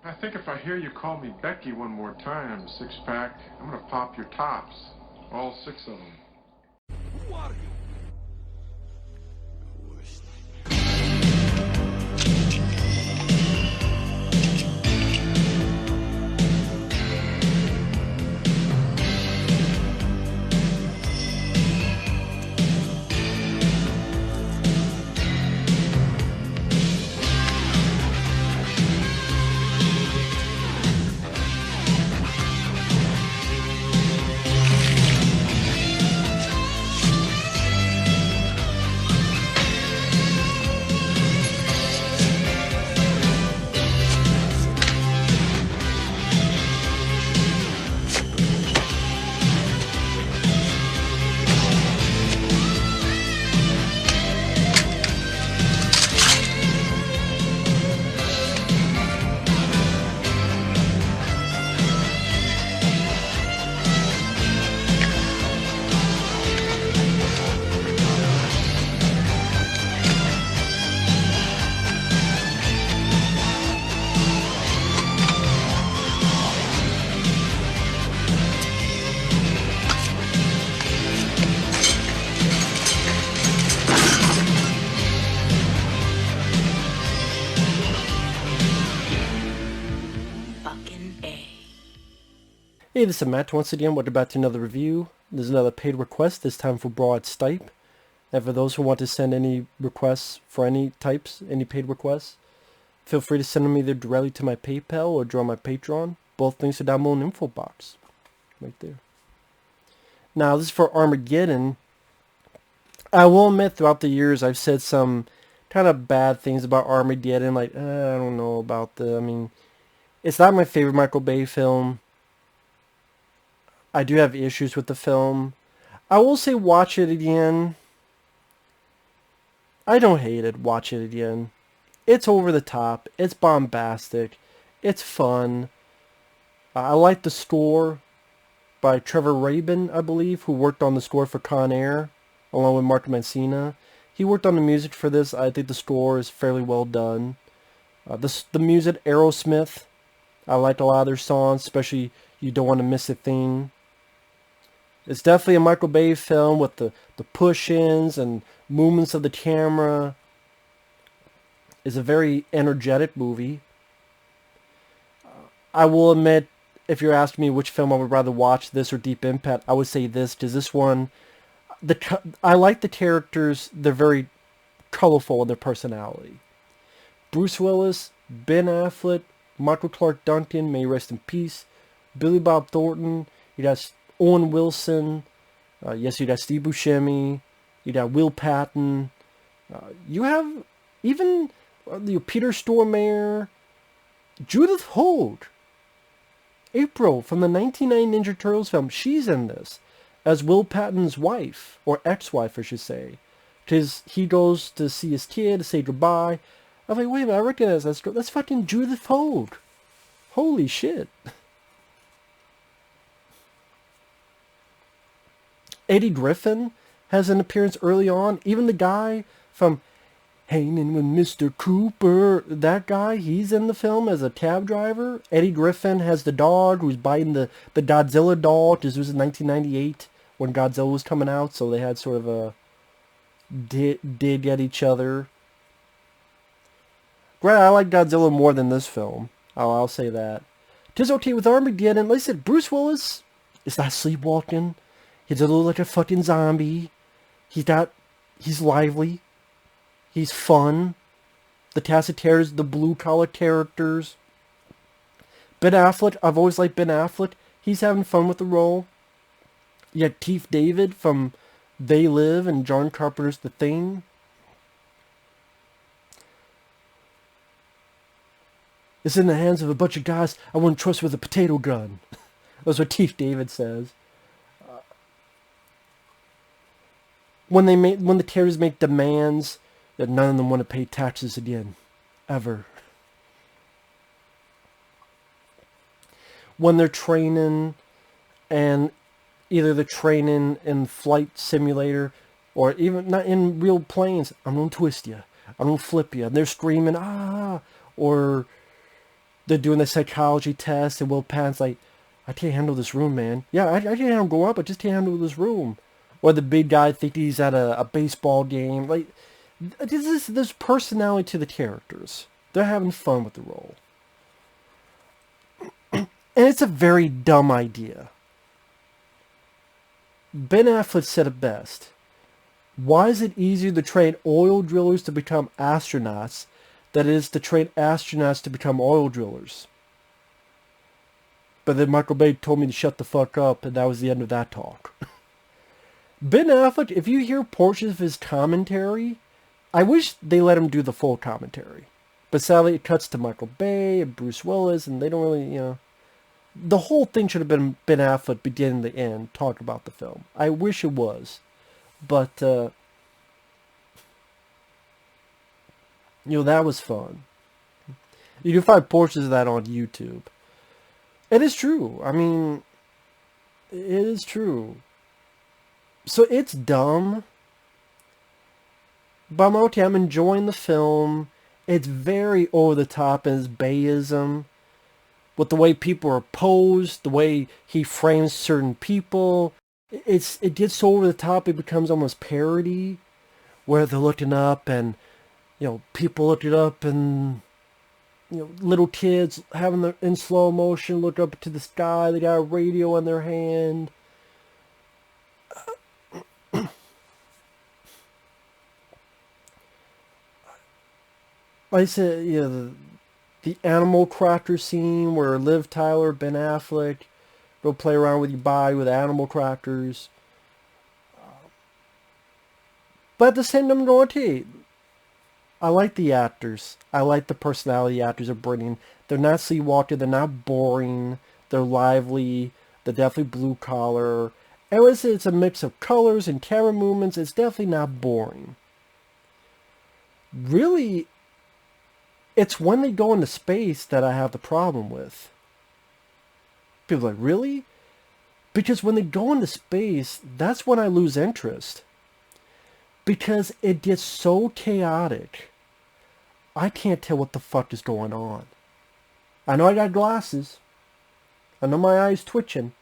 I think if I hear you call me Becky one more time, six-pack, I'm gonna pop your tops. All six of them. Who are you? Hey, this is Matt once again. We're about to another review. There's another paid request, this time for Broad Stipe. And for those who want to send any requests for any types, any paid requests, feel free to send them either directly to my PayPal or join my Patreon. Both links are down below in the info box. Right there. Now, this is for Armageddon. I will admit, throughout the years, I've said some kind of bad things about Armageddon. Like, I don't know about it's not my favorite Michael Bay film. I do have issues with the film. I will say watch it again. I don't hate it. Watch it again. It's over the top. It's bombastic. It's fun. I like the score by Trevor Rabin, I believe, who worked on the score for Con Air, along with Mark Mancina. He worked on the music for this. I think the score is fairly well done. The music, Aerosmith. I like a lot of their songs, especially You Don't Want to Miss a Thing. It's definitely a Michael Bay film with the push-ins and movements of the camera. It's a very energetic movie. I will admit, if you're asking me which film I would rather watch, this or Deep Impact, I would say this, because this one, I like the characters. They're very colorful in their personality. Bruce Willis, Ben Affleck, Michael Clarke Duncan, may he rest in peace, Billy Bob Thornton, you got Owen Wilson, yes, you got Steve Buscemi, you got Will Patton, you have even Peter Stormare, Judith Hoag, April from the 1990 Ninja Turtles film, she's in this, as Will Patton's wife, or ex-wife I should say, because he goes to see his kid, to say goodbye. I'm like, wait a minute, I recognize that's fucking Judith Hoag. Holy shit. Eddie Griffin has an appearance early on. Even the guy from Hanging with Mr. Cooper, that guy, he's in the film as a cab driver. Eddie Griffin has the dog who's biting the Godzilla doll, because it was in 1998 when Godzilla was coming out, so they had sort of a dig at each other. Granted, I like Godzilla more than this film. I'll say that. 'Tis okay with Armageddon. Like I said, Bruce Willis is not sleepwalking. He's a little like a fucking zombie. He's lively. He's fun. The Tacitus, the blue-collar characters. Ben Affleck, I've always liked Ben Affleck. He's having fun with the role. You got Keith David from They Live and John Carpenter's The Thing. It's in the hands of a bunch of guys I wouldn't trust with a potato gun. That's what Keith David says. When the terrorists make demands that none of them want to pay taxes again, ever. When they're training, and either they're training in flight simulator, or even not in real planes, I'm gonna twist you, I'm gonna flip you, and they're screaming, ah, or they're doing the psychology test, and Will Patton's like, I can't handle this room, man. Yeah, I can't handle go up, I just can't handle this room. Or the big guy thinks he's at a baseball game. Like, there's personality to the characters. They're having fun with the role. And it's a very dumb idea. Ben Affleck said it best. Why is it easier to train oil drillers to become astronauts than it is to train astronauts to become oil drillers? But then Michael Bay told me to shut the fuck up, and that was the end of that talk. Ben Affleck, if you hear portions of his commentary, I wish they let him do the full commentary. But sadly, it cuts to Michael Bay and Bruce Willis, and they don't really, The whole thing should have been Ben Affleck beginning to end, talk about the film. I wish it was. But, that was fun. You can find portions of that on YouTube. It is true. I mean, it is true. So it's dumb. But I'm okay. I'm enjoying the film. It's very over the top in its Bayism. With the way people are posed, the way he frames certain people. It gets so over the top it becomes almost parody. Where they're looking up and, people looking up and, little kids having their, in slow motion, look up to the sky. They got a radio in their hand. Like I said, the animal cracker scene where Liv Tyler, Ben Affleck go play around with your body with animal crackers. But at the same time, I'm going to tell you, I like the actors. I like the personality the actors are bringing. They're not sleepwalking. They're not boring. They're lively. They're definitely blue collar. And it's a mix of colors and camera movements. It's definitely not boring. Really, it's when they go into space that I have the problem with. People are like, really? Because when they go into space, that's when I lose interest. Because it gets so chaotic. I can't tell what the fuck is going on. I know I got glasses. I know my eyes twitching.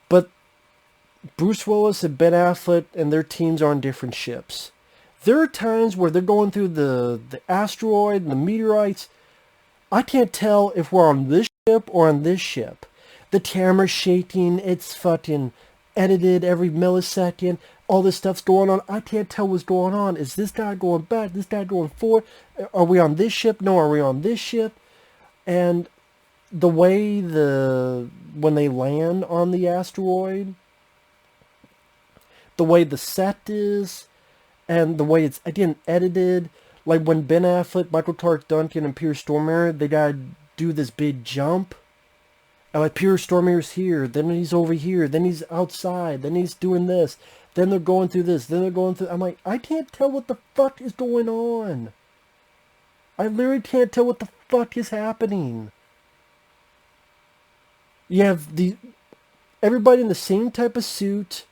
But Bruce Willis and Ben Affleck and their teams are on different ships. There are times where they're going through the asteroid and the meteorites. I can't tell if we're on this ship or on this ship. The camera's shaking. It's fucking edited every millisecond. All this stuff's going on. I can't tell what's going on. Is this guy going back? This guy going forward? Are we on this ship? No, are we on this ship? And the way when they land on the asteroid, the way the set is, and the way it's, again, edited, like when Ben Affleck, Michael Clarke Duncan, and Pierce Stormare, they gotta do this big jump. And like Pierce Stormare's here, then he's over here, then he's outside, then he's doing this, then they're going through this, then they're going through... I'm like, I can't tell what the fuck is going on. I literally can't tell what the fuck is happening. You have everybody in the same type of suit.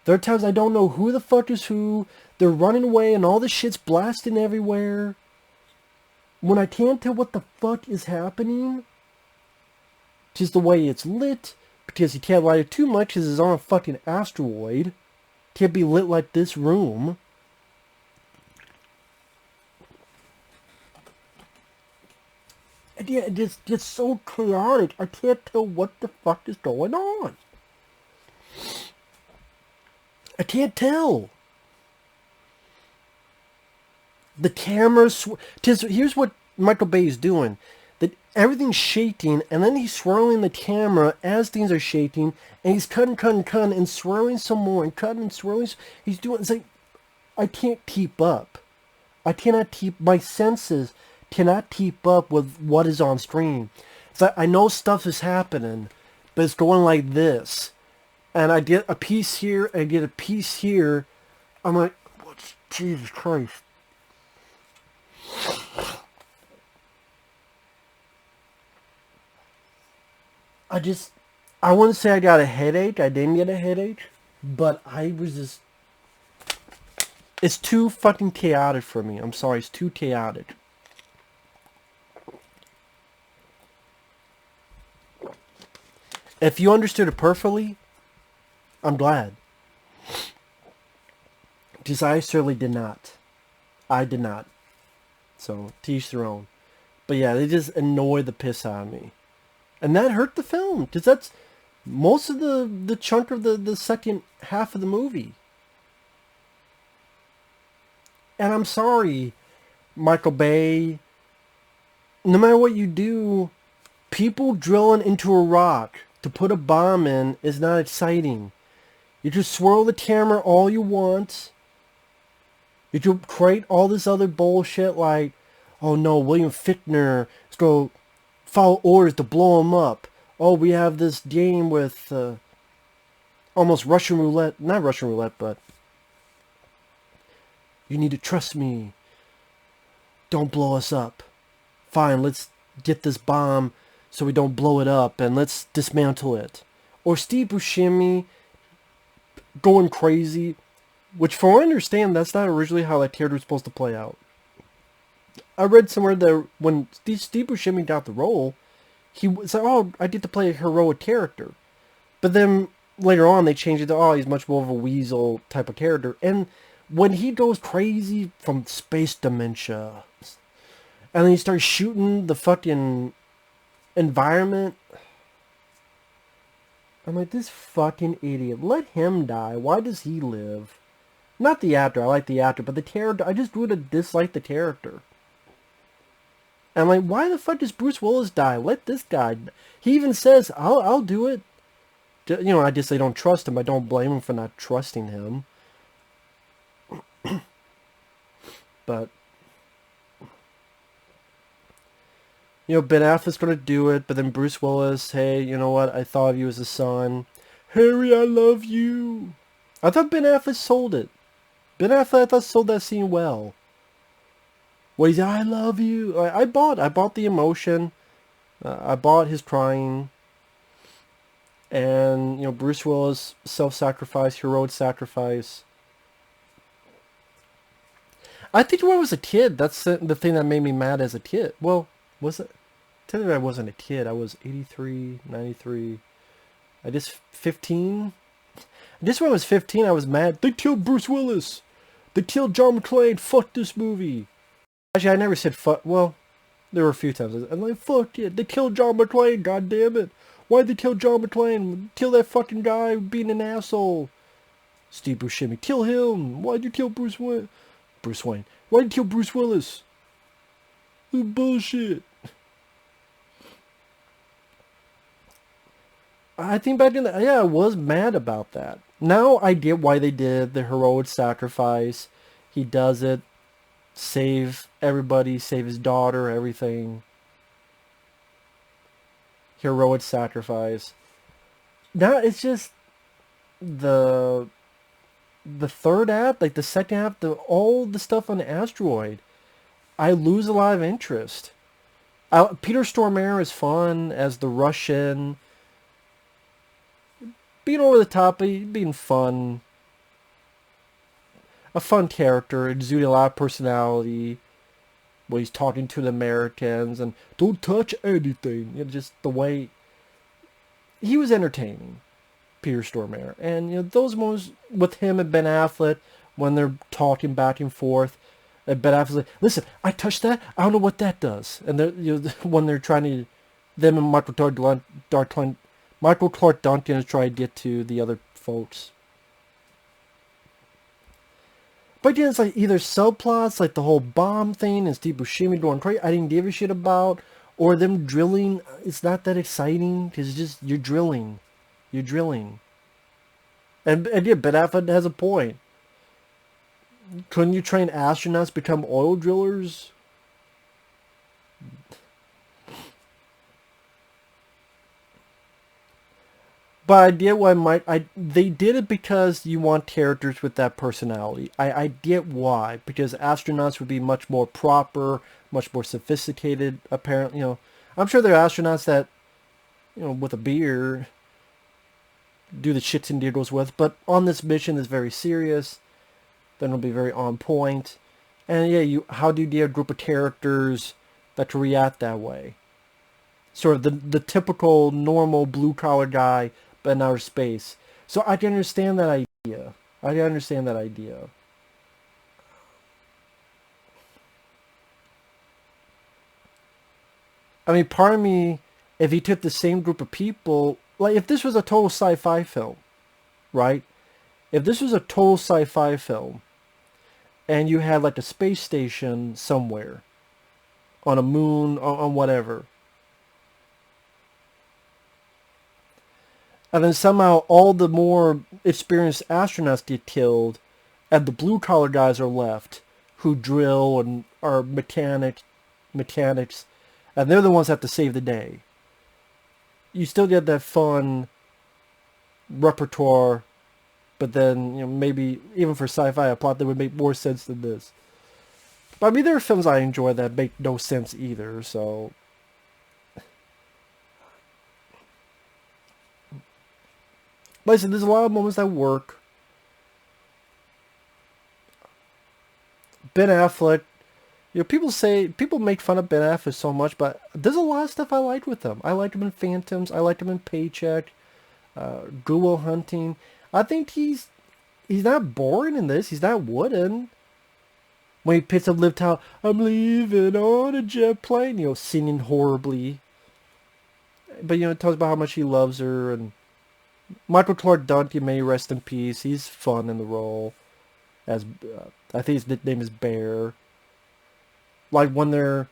There are times I don't know who the fuck is who. They're running away and all the shit's blasting everywhere. When I can't tell what the fuck is happening, just the way it's lit, because you can't light it too much because it's on a fucking asteroid. Can't be lit like this room. And yeah, it just gets so chaotic. I can't tell what the fuck is going on. I can't tell. The camera's... Here's what Michael Bay is doing. That everything's shaking, and then he's swirling the camera as things are shaking, and he's cutting, and swirling some more, and cutting and swirling. He's doing... It's like, I can't keep up. I cannot keep... My senses cannot keep up with what is on screen. It's like, I know stuff is happening, but it's going like this. And I get a piece here, I get a piece here. I'm like, what? Jesus Christ. I wouldn't say I got a headache. I didn't get a headache. But I was just... It's too fucking chaotic for me. I'm sorry, it's too chaotic. If you understood it perfectly, I'm glad. Because I certainly did not. I did not. So, to each their own. But yeah, they just annoyed the piss out of me. And that hurt the film. Because that's most of the chunk of the second half of the movie. And I'm sorry, Michael Bay. No matter what you do, people drilling into a rock to put a bomb in is not exciting. You just swirl the camera all you want. You can create all this other bullshit like, oh no, William Fichtner is going to follow orders to blow him up. Oh, we have this game with almost Russian roulette. Not Russian roulette, but you need to trust me. Don't blow us up. Fine, let's get this bomb so we don't blow it up and let's dismantle it. Or Steve Buscemi going crazy. Which, from what I understand, that's not originally how that character was supposed to play out. I read somewhere that when Steve Buscemi got the role, he was like, oh, I get to play a heroic character. But then later on, they changed it to, oh, he's much more of a weasel type of character. And when he goes crazy from space dementia, and then he starts shooting the fucking environment, I'm like, this fucking idiot. Let him die. Why does he live? Not the actor, I like the actor, but the character, I just grew to dislike the character. And I'm like, why the fuck does Bruce Willis die? Let this guy die. He even says, I'll do it. You know, I just, they don't trust him. I don't blame him for not trusting him. But, you know, Ben Affleck's gonna do it, but then Bruce Willis, hey, you know what? I thought of you as a son. Harry, I love you. I thought Ben Affleck sold it. Ben Affleck, I thought, sold that scene well. Well, he's, I love you. I bought the emotion. I bought his crying. And, you know, Bruce Willis, self-sacrifice, heroic sacrifice. I think when I was a kid, that's the thing that made me mad as a kid. Well, was it? Technically, I wasn't a kid. I was 83, 93. I just 15. Just when I was 15, I was mad. They killed Bruce Willis. They killed John McClane. Fuck this movie. Actually, I never said fuck. Well, there were a few times. I'm like, fuck it. They killed John McClane. God damn it. Why'd they kill John McClane? Kill that fucking guy being an asshole. Steve Buscemi. Kill him. Why'd you kill Bruce Wayne? Why'd you kill Bruce Willis? This bullshit. I think back in the... Yeah, I was mad about that. Now I get why they did the heroic sacrifice. He does it. Save everybody. Save his daughter. Everything. Heroic sacrifice. Now it's just... The third act, like the second half, all the stuff on the asteroid. I lose a lot of interest. Peter Stormare is fun as the Russian... Being over the top, being fun. A fun character, exuding a lot of personality. When he's talking to the Americans and don't touch anything. You know, just the way he was entertaining, Peter Stormare. And you know, those moments with him and Ben Affleck when they're talking back and forth. And Ben Affleck's like, listen, I touched that. I don't know what that does. And they're, you know, when they're trying to, them and Michael Clarke Duncan is trying to get to the other folks. But again, it's like either subplots, like the whole bomb thing and Steve Buscemi going crazy, I didn't give a shit about, or them drilling. It's not that exciting because it's just, you're drilling. You're drilling. And yeah, Ben Affleck has a point. Couldn't you train astronauts to become oil drillers? But I get why they did it because you want characters with that personality. I get why. Because astronauts would be much more proper, much more sophisticated, apparently. You know, I'm sure there are astronauts that, you know, with a beer, do the shits and giggles with. But on this mission that's very serious, then it'll be very on point. And yeah, how do you get a group of characters that can react that way? sort of the typical normal blue collar guy, but in outer space. So I can understand that idea. I can understand that idea. I mean, part of me, if he took the same group of people, like if this was a total sci-fi film, right? If this was a total sci-fi film, and you had like a space station somewhere, on a moon, on whatever, and then somehow all the more experienced astronauts get killed, and the blue-collar guys are left, who drill and are mechanics, and they're the ones that have to save the day. You still get that fun repertoire, but then, you know, maybe even for sci-fi, a plot that would make more sense than this. But I mean, there are films I enjoy that make no sense either, so... Like I said, there's a lot of moments that work. Ben Affleck, you know, people make fun of Ben Affleck so much, but there's a lot of stuff I liked with him. I liked him in Phantoms. I liked him in Paycheck, Good Will Hunting. I think he's not boring in this. He's not wooden. When he picks up Liv Tyler, I'm leaving on a jet plane, you know, singing horribly. But, you know, it talks about how much he loves her. And Michael Clarke Duncan, may rest in peace. He's fun in the role. As I think his nickname is Bear. Like when they're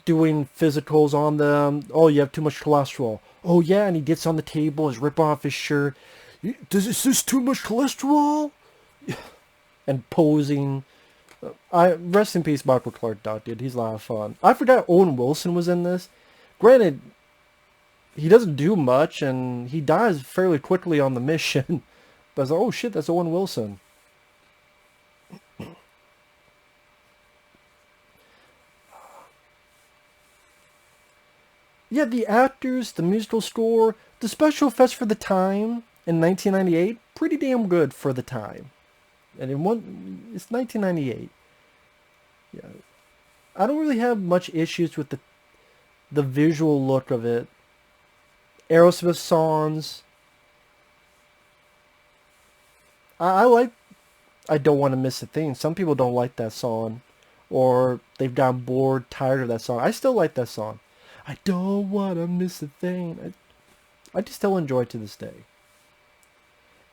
doing physicals on them. Oh, you have too much cholesterol. Oh, yeah, and he gets on the table, is ripping off his shirt. Is this too much cholesterol? And posing. Rest in peace, Michael Clarke Duncan. He's a lot of fun. I forgot Owen Wilson was in this. Granted, he doesn't do much, and he dies fairly quickly on the mission. But I was like, oh shit, that's Owen Wilson. Yeah, the actors, the musical score, the special effects for the time in 1998, pretty damn good for the time. And it's 1998. Yeah, I don't really have much issues with the visual look of it. Aerosmith songs. I like I Don't Want to Miss a Thing. Some people don't like that song, or they've gotten bored, tired of that song. I still like that song. I don't want to miss a thing. I just still enjoy it to this day.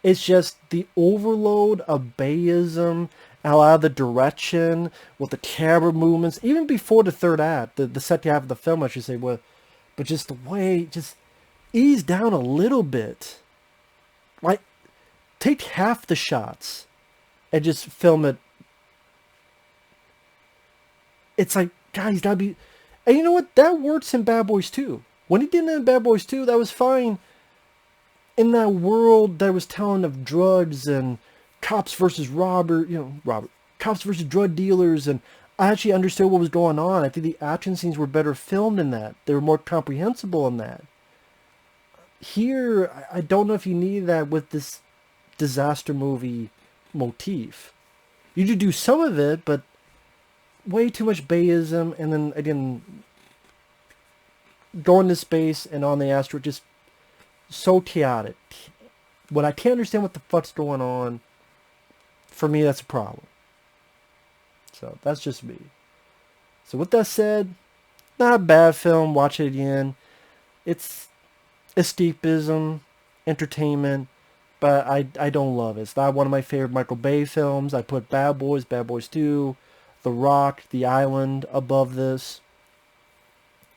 It's just the overload of Bayism, a lot of the direction, with the camera movements, even before the third act, the second half of the film, I should say, but just the way, just ease down a little bit. Like, take half the shots and just film it. It's like, guys, gotta be... And you know what? That works in Bad Boys 2. When he did it in Bad Boys 2, that was fine. In that world that was telling of drugs and cops versus cops versus drug dealers, and I actually understood what was going on. I think the action scenes were better filmed in that. They were more comprehensible in that. Here, I don't know if you need that with this disaster movie motif. You could do some of it, but way too much Bayism, and then again, going to space and on the asteroid, just so chaotic. When I can't understand what the fuck's going on, for me, that's a problem. So that's just me. So with that said, not a bad film. Watch it again. It's escapism, entertainment, but I don't love it. It's not one of my favorite Michael Bay films. I put Bad Boys 2, The Rock, The Island above this.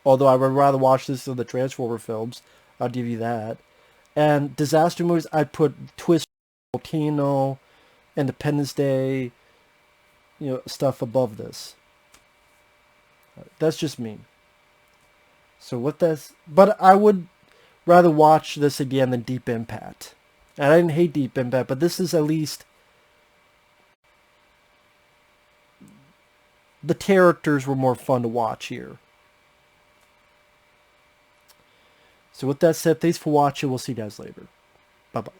Although I would rather watch this than the Transformer films. I'll give you that. And disaster movies, I'd put Twist, Volcano, Independence Day, stuff above this. That's just me. So what that's... But I would rather watch this again than Deep Impact. And I didn't hate Deep Impact, but this is at least... The characters were more fun to watch here. So with that said, thanks for watching. We'll see you guys later. Bye-bye.